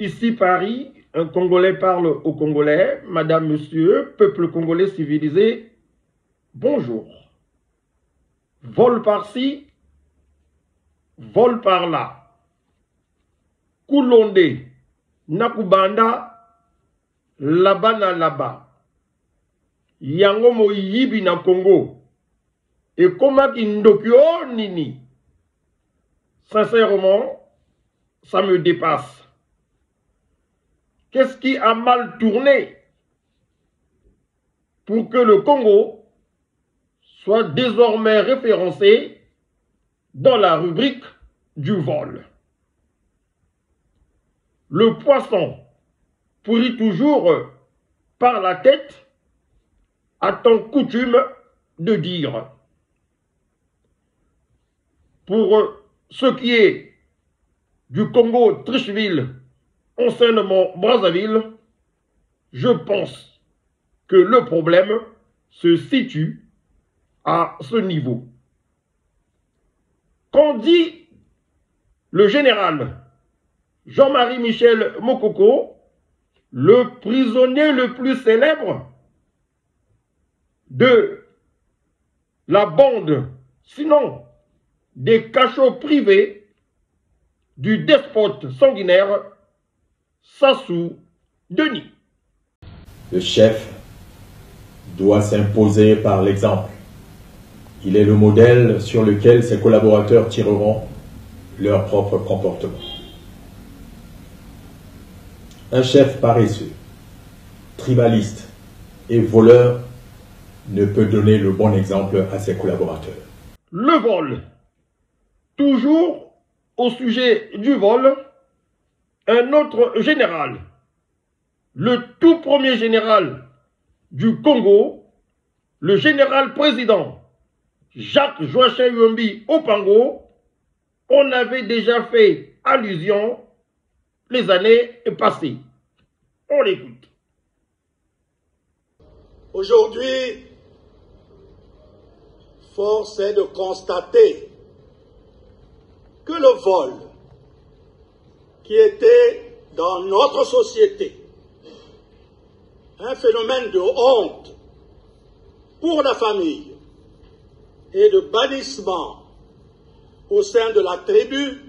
Ici Paris, un Congolais parle au Congolais, Madame, Monsieur, peuple congolais civilisé, bonjour. Vol par-ci, vol par-là. Koulonde, Nakubanda, là-bas na là-bas. Yango mo yibi na Congo. Et comment Kindokyo nini. Sincèrement, ça me dépasse. Qu'est-ce qui a mal tourné pour que le Congo soit désormais référencé dans la rubrique du vol? Le poisson pourrit toujours par la tête, a-t-on coutume de dire. Pour ce qui est du Congo-Tricheville, anciennement Brazzaville, je pense que le problème se situe à ce niveau. Quand dit le général Jean-Marie Michel Mokoko, le prisonnier le plus célèbre de la bande, sinon des cachots privés du despote sanguinaire Sassou Denis. Le chef doit s'imposer par l'exemple. Il est le modèle sur lequel ses collaborateurs tireront leur propre comportement. Un chef paresseux, tribaliste et voleur ne peut donner le bon exemple à ses collaborateurs. Le vol. Toujours au sujet du vol, un autre général, le tout premier général du Congo, le général-président Jacques-Joachim Yombi Opango, on avait déjà fait allusion les années passées. On l'écoute. Aujourd'hui, force est de constater que le vol, qui était dans notre société un phénomène de honte pour la famille et de bannissement au sein de la tribu,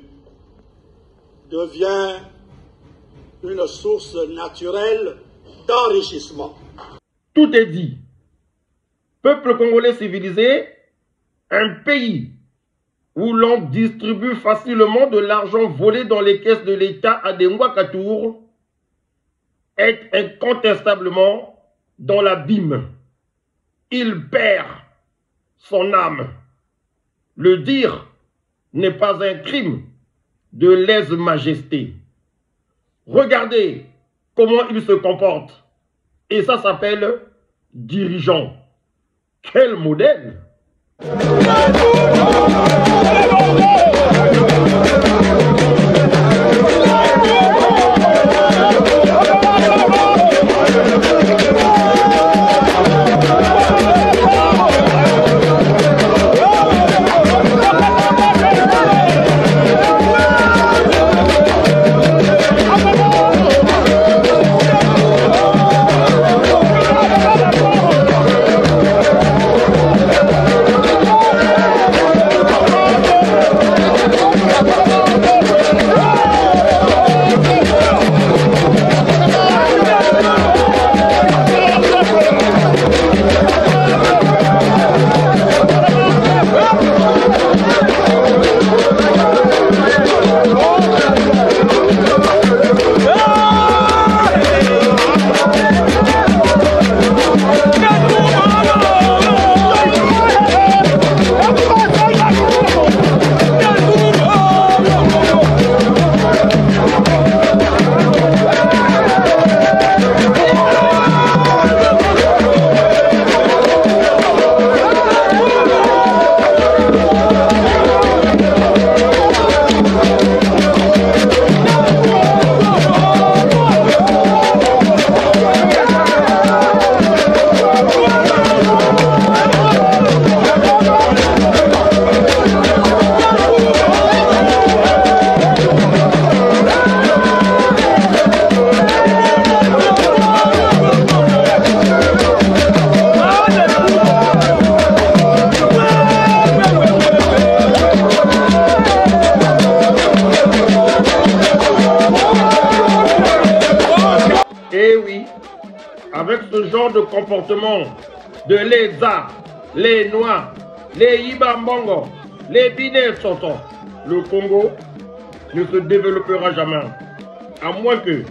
devient une source naturelle d'enrichissement. Tout est dit. Peuple congolais civilisé, un pays où l'on distribue facilement de l'argent volé dans les caisses de l'État à des Mwakatours, est incontestablement dans l'abîme. Il perd son âme. Le dire n'est pas un crime de lèse-majesté. Regardez comment il se comporte. Et ça s'appelle dirigeant. Quel modèle! ce genre de comportement de les Za, les Noirs, les Ibambongo, les Biné Soto, le Congo ne se développera jamais, à moins que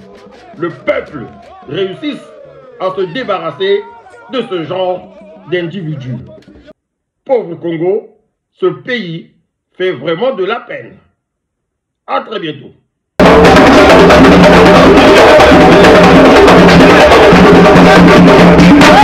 le peuple réussisse à se débarrasser de ce genre d'individus. Pauvre Congo, ce pays fait vraiment de la peine. À très bientôt. Hey!